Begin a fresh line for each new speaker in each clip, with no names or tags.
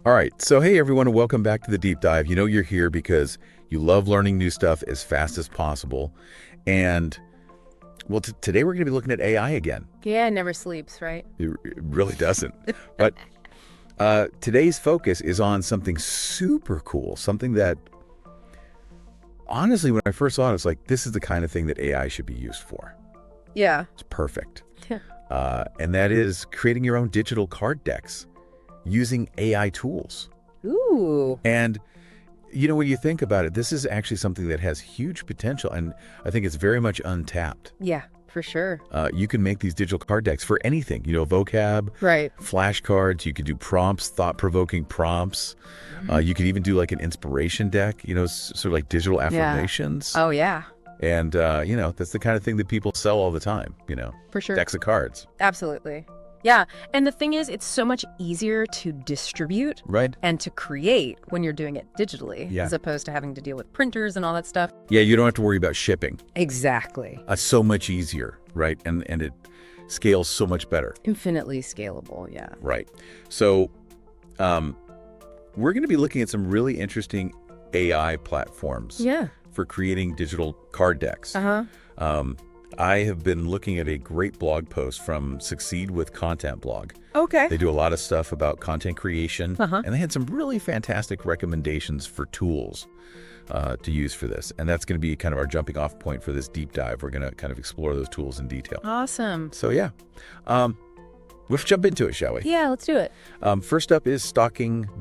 All right, so hey everyone, and welcome back to the deep dive. You know you're here because you love learning new stuff as fast as possible. And well, today we're going to be looking at AI again.
Yeah, it never sleeps, right?
It really doesn't. But today's focus is on something super cool, something that honestly, when I first saw it, it's like, this is the kind of thing that AI should be used for.
Yeah.
It's perfect.
Yeah.
And that is creating your own digital card decks using AI tools.
Ooh.
And, you know, when you think about it, this is actually something that has huge potential, and I think it's very much untapped.
Yeah, for sure.
You can make these digital card decks for anything, you know, vocab,
Right.
flashcards, you could do prompts, thought-provoking prompts. You could even do like an inspiration deck, you know, sort of like digital affirmations.
Oh, yeah,
And, you know, that's the kind of thing that people sell all the time, you know,
for sure.
decks of cards.
Absolutely. Yeah. And the thing is, it's so much easier to distribute
Right?
and to create when you're doing it digitally,
Yeah.
as opposed to having to deal with printers and all that stuff.
Yeah, you don't have to worry about shipping.
Exactly.
So much easier, right? And it scales so much better.
Infinitely scalable. Yeah.
Right. So we're going to be looking at some really interesting AI platforms
Yeah.
for creating digital card decks.
Uh-huh.
I have been looking at a great blog post from Succeed with Content blog.
Okay.
They do a lot of stuff about content creation,
Uh-huh.
and they had some really fantastic recommendations for tools to use for this. And that's going to be kind of our jumping off point for this deep dive. We're going to kind of explore those tools in detail.
Awesome.
So yeah, let's jump into it, shall we?
Yeah, let's do it.
First up is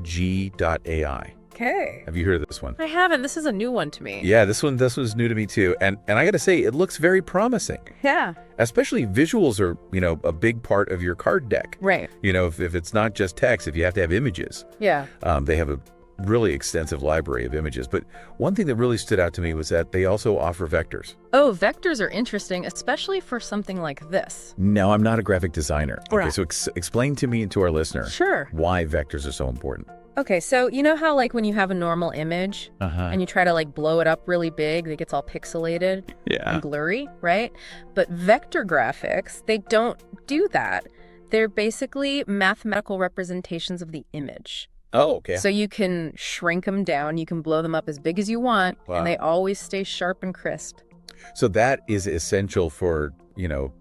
StalkingG.ai.
Okay.
Have you heard of this one?
I haven't. This is a new one to me.
Yeah, this was new to me too. And I got to say, it looks very promising.
Yeah.
Especially visuals are, you know, a big part of your card deck.
Right.
You know, if it's not just text, if you have to have images.
Yeah.
They have a really extensive library of images. But one thing that really stood out to me was that they also offer vectors.
Oh, vectors are interesting, especially for something like this.
Now, I'm not a graphic designer. Okay,
Right.
so explain to me and to our listener
Sure.
why vectors are so important.
Okay, so you know how like when you have a normal image
Uh-huh.
and you try to like blow it up really big, it gets all pixelated
Yeah.
and blurry, right? But vector graphics, they don't do that. They're basically mathematical representations of the image.
Oh, okay.
So you can shrink them down, you can blow them up as big as you want,
Wow.
and they always stay sharp and crisp.
So that is essential for, you know,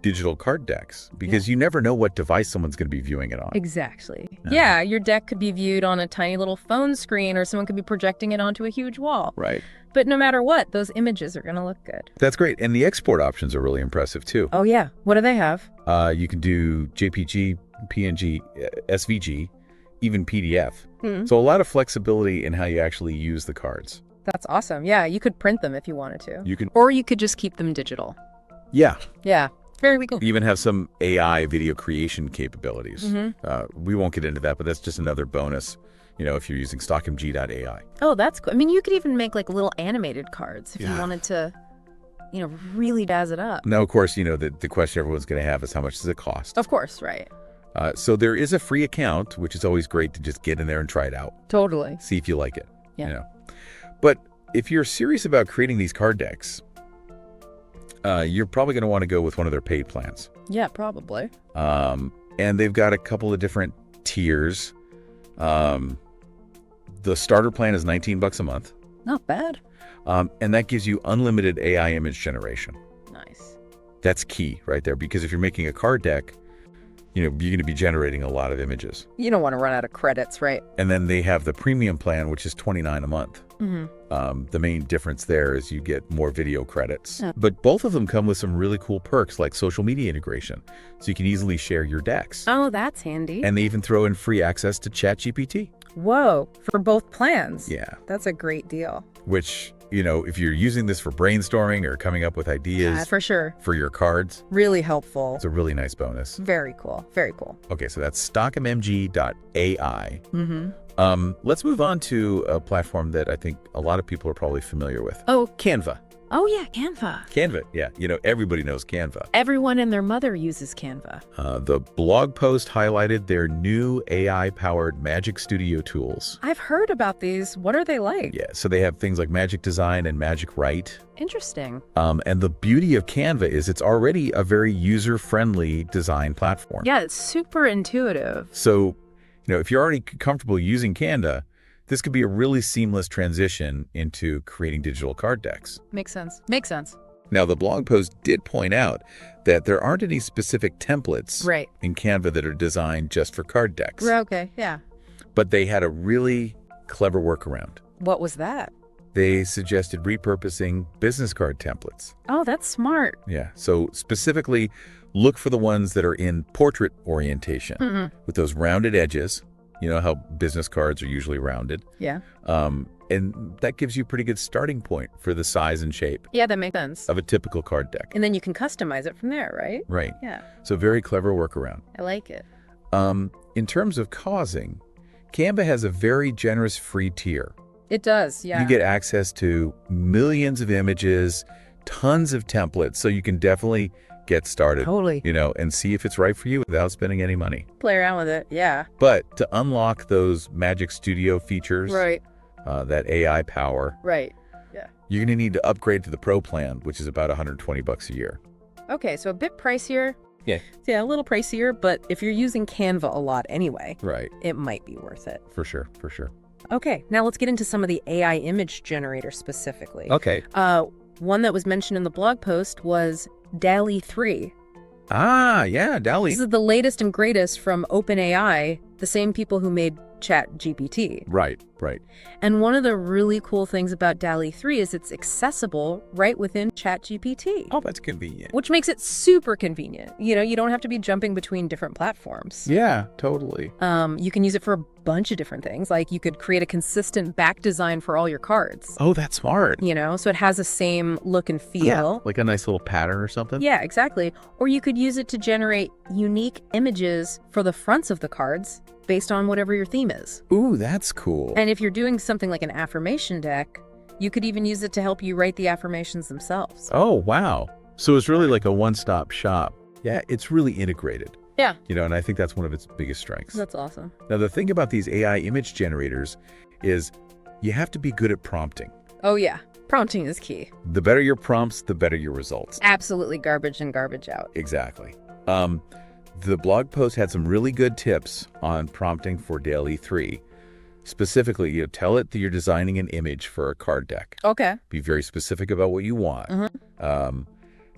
digital card decks, because you never know what device someone's going to be viewing it on.
Exactly. Yeah, your deck could be viewed on a tiny little phone screen, or someone could be projecting it onto a huge wall.
Right.
But no matter what, those images are going to look good.
That's great. And the export options are really impressive too.
Oh, yeah. What do they have?
You can do JPG, PNG, SVG, even PDF.
Hmm.
So a lot of flexibility in how you actually use the cards.
That's awesome. Yeah, you could print them if you wanted to.
You can,
Or you could just keep them digital.
yeah,
Yeah, very cool.
even have some AI video creation capabilities.
Mm-hmm.
We won't get into that, but that's just another bonus, you know, if you're using StockMG.ai.
Oh, that's cool. I mean, you could even make like little animated cards if you
Yeah.
wanted to, you know, really jazz it up.
Now, of course, you know, the question everyone's going to have is how much does it cost?
Of course, right.
So there is a free account, which is always great to just get in there and try it out.
Totally.
See if you like it.
Yeah.
You know. But if you're serious about creating these card decks, you're probably going to want to go with one of their paid plans.
Yeah, probably.
And they've got a couple of different tiers. The starter plan is $19 a month.
Not bad.
And that gives you unlimited AI image generation.
Nice.
That's key right there, because if you're making a card deck, you know, you're going to be generating a lot of images.
You don't want to run out of credits, right?
And then they have the premium plan, which is $29 a month.
Mm-hmm.
The main difference there is you get more video credits.
Yeah.
But both of them come with some really cool perks like social media integration. So you can easily share your decks.
Oh, that's handy.
And they even throw in free access to ChatGPT.
Whoa, for both plans.
Yeah.
That's a great deal.
Which, you know, if you're using this for brainstorming or coming up with ideas
For sure.
for your cards,
Really helpful.
it's a really nice bonus.
Very cool. Very cool.
Okay, so that's StockMG.ai.
Mm-hmm.
Let's move on to a platform that I think a lot of people are probably familiar with.
Oh,
Canva.
oh yeah, Canva.
Canva, yeah. You know, everybody knows Canva.
Everyone and their mother uses Canva.
The blog post highlighted their new AI-powered Magic Studio tools.
I've heard about these. What are they like?
Yeah, so they have things like Magic Design and Magic Write.
Interesting.
And the beauty of Canva is it's already a very user-friendly design platform.
Yeah, it's super intuitive.
So, you if you're already comfortable using Canva, this could be a really seamless transition into creating digital card decks.
Makes sense. Makes sense.
Now, the blog post did point out that there aren't any specific templates
Right.
in Canva that are designed just for card decks,
Okay, yeah.
but they had a really clever workaround.
What was that?
They suggested repurposing business card templates.
Oh, that's smart.
Yeah, so specifically look for the ones that are in portrait orientation with those rounded edges. You know how business cards are usually rounded.
Yeah.
And that gives you a pretty good starting point for the size and shape
Yeah, that makes sense.
of a typical card deck.
And then you can customize it from there, right?
Right.
Yeah,
So very clever workaround.
I like it.
In terms of causing, Canva has a very generous free tier.
It does, yeah.
You get access to millions of images, tons of templates, so you can definitely get started,
Totally.
and see if it's right for you without spending any money.
Play around with it, yeah.
But to unlock those Magic Studio features,
Right,
that AI power,
right.
you're going to need to upgrade to the Pro plan, which is about $120 a year.
Okay, so a bit pricier.
Yeah.
Yeah, a little pricier, but if you're using Canva a lot anyway,
Right.
it might be worth it.
For sure. For sure.
Okay, now let's get into some of the AI image generators specifically.
Okay.
One that was mentioned in the blog post was DALL-E 3.
Ah, yeah, DALL-E.
This is the latest and greatest from OpenAI, the same people who made ChatGPT.
Right.
And one of the really cool things about DALL-E 3 is it's accessible right within ChatGPT.
Oh, that's convenient.
Which makes it super convenient. You don't have to be jumping between different platforms.
Yeah, totally.
You can use it for a bunch of different things. Like you could create a consistent back design for all your cards.
Oh, that's smart.
So it has the same look and feel.
Like a nice little pattern or something.
Yeah, exactly. Or you could use it to generate unique images for the fronts of the cards based on whatever your theme is.
Ooh, that's cool.
And if you're doing something like an affirmation deck, you could even use it to help you write the affirmations themselves.
Oh, wow. So it's really like a one-stop shop. Yeah, it's really integrated.
Yeah.
And I think that's one of its biggest strengths.
That's awesome.
Now, the thing about these AI image generators is you have to be good at prompting.
Oh, yeah. Prompting is key.
The better your prompts, the better your results.
Absolutely garbage in, garbage out.
Exactly. The blog post had some really good tips on prompting for DALL-E 3. Specifically, tell it that you're designing an image for a card deck.
Okay.
Be very specific about what you want.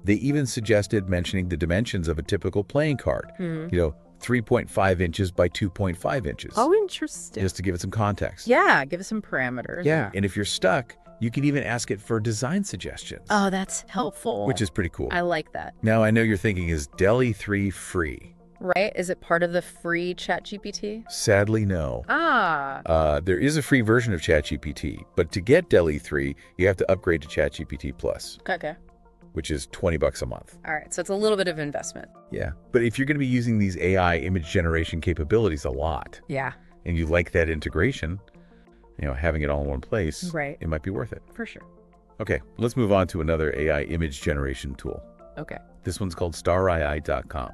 They even suggested mentioning the dimensions of a typical playing card. 3.5 inches by 2.5 inches.
Oh, interesting.
Just to give it some context.
Yeah, give us some parameters.
Yeah. And if you're stuck, you can even ask it for design suggestions.
Oh, that's helpful.
Which is pretty cool.
I like that.
Now, I know you're thinking, is DALL-E 3 free?
Right? Is it part of the free ChatGPT?
Sadly, no. There is a free version of ChatGPT, but to get DALL-E 3, you have to upgrade to ChatGPT Plus,
Okay.
which is $20 a month.
All right. So it's a little bit of investment.
Yeah. But if you're going to be using these AI image generation capabilities a lot,
Yeah,
and you like that integration, having it all in one place,
Right.
it might be worth it.
for sure.
Okay, let's move on to another AI image generation tool.
Okay.
This one's called StarEye.com.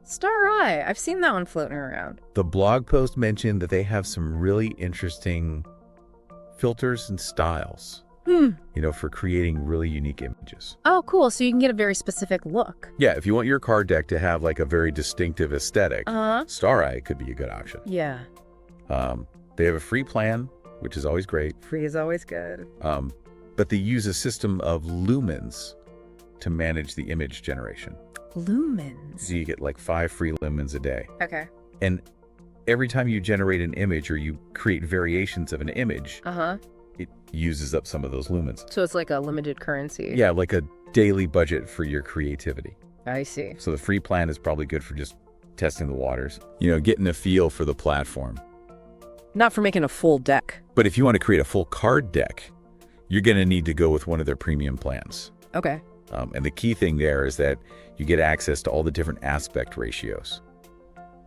Star-Eye. I've seen that one floating around.
The blog post mentioned that they have some really interesting filters and styles, for creating really unique images.
Oh, cool. So you can get a very specific look.
Yeah, if you want your card deck to have like a very distinctive aesthetic,
Uh-huh.
StarEye could be a good option.
Yeah.
They have a free plan, which is always great,
Free is always good.
but they use a system of lumens to manage the image generation.
Lumens.
So you get like 5 free lumens a day.
Okay.
And every time you generate an image or you create variations of an image,
Uh-huh.
it uses up some of those lumens.
So it's like a limited currency.
Yeah, like a daily budget for your creativity.
I see.
So the free plan is probably good for just testing the waters, getting a feel for the platform.
Not for making a full deck.
But if you want to create a full card deck, you're going to need to go with one of their premium plans.
Okay.
And the key thing there is that you get access to all the different aspect ratios.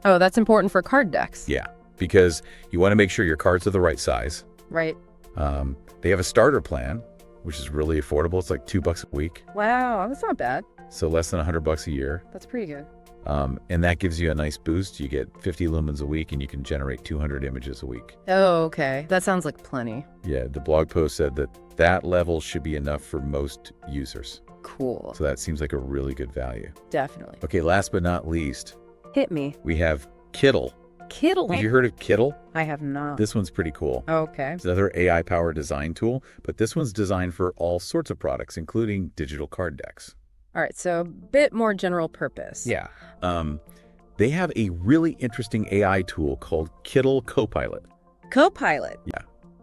Oh, that's important for card decks.
Yeah, because you want to make sure your cards are the right size.
Right.
They have a starter plan, which is really affordable. It's like $2 a week,
Wow, that's not bad.
so less than $100 a year.
That's pretty good.
And that gives you a nice boost. You get 50 lumens a week, and you can generate 200 images a week.
Oh, okay. That sounds like plenty.
Yeah, the blog post said that level should be enough for most users.
Cool.
So that seems like a really good value.
Definitely.
Okay, last but not least,
Hit me.
we have Kittl.
Kittle.
Have you heard of Kittle?
I have not.
This one's pretty cool.
Okay.
It's another AI-powered design tool, but this one's designed for all sorts of products, including digital card decks.
All right, so a bit more general purpose.
Yeah. They have a really interesting AI tool called Kittle Copilot.
Copilot.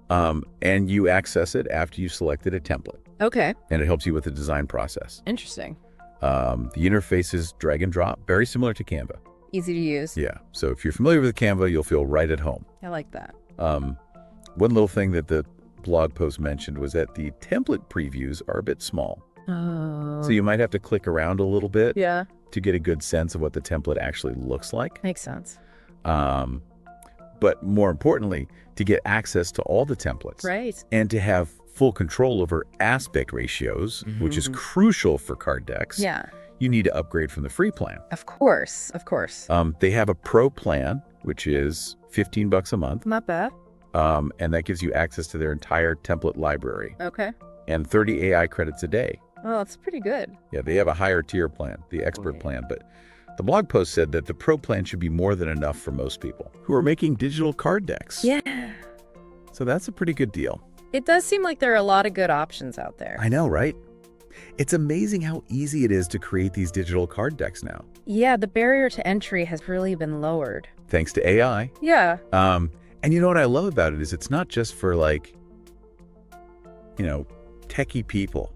And you access it after you've selected a template,
Okay.
and it helps you with the design process.
Interesting.
The interface is drag and drop, very similar to Canva.
Easy to use.
Yeah. So if you're familiar with Canva, you'll feel right at home.
I like that.
One little thing that the blog post mentioned was that the template previews are a bit small.
Oh.
So you might have to click around a little bit
Yeah,
to get a good sense of what the template actually looks like.
makes sense.
But more importantly, to get access to all the templates
Right.
and to have full control over aspect ratios, which is crucial for card decks,
Yeah,
you need to upgrade from the free plan.
of course. Of course.
They have a pro plan, which is $15 a month,
Not bad.
and that gives you access to their entire template library
Okay.
and 30 AI credits a day.
Oh, that's pretty good.
Yeah, they have a higher tier plan, the expert plan, but the blog post said that the pro plan should be more than enough for most people who are making digital card decks.
Yeah.
So that's a pretty good deal.
It does seem like there are a lot of good options out there.
I know, right? It's amazing how easy it is to create these digital card decks now,
Yeah, the barrier to entry has really been lowered.
thanks to AI.
Yeah.
And you know what I love about it is it's not just for techie people.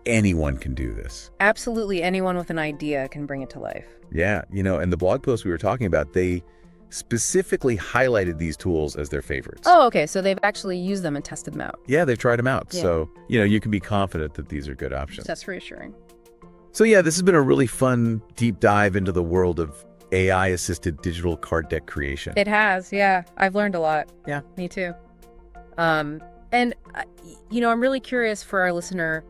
Anyone can do this.
Absolutely anyone with an idea can bring it to life.
Yeah, and the blog post we were talking about, they specifically highlighted these tools as their favorites.
Oh, okay. So they've actually used them and tested them out.
Yeah, they've tried them out.
Yeah.
So, you can be confident that these are good options.
That's reassuring.
So yeah, this has been a really fun deep dive into the world of AI-assisted digital card deck creation.
It has, yeah. I've learned a lot.
Yeah.
Me too. And, I'm really curious for our listener,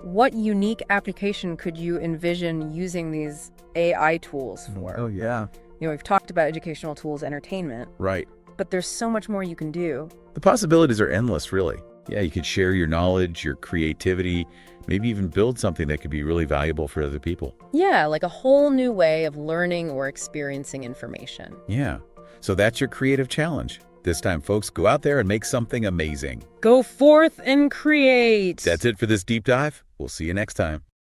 what unique application could you envision using these AI tools for?
Oh, yeah.
We've talked about educational tools, entertainment,
Right.
but there's so much more you can do.
The possibilities are endless, really. Yeah, you could share your knowledge, your creativity, maybe even build something that could be really valuable for other people.
Yeah, like a whole new way of learning or experiencing information.
Yeah. So that's your creative challenge. This time, folks, go out there and make something amazing.
Go forth and create.
That's it for this deep dive. We'll see you next time.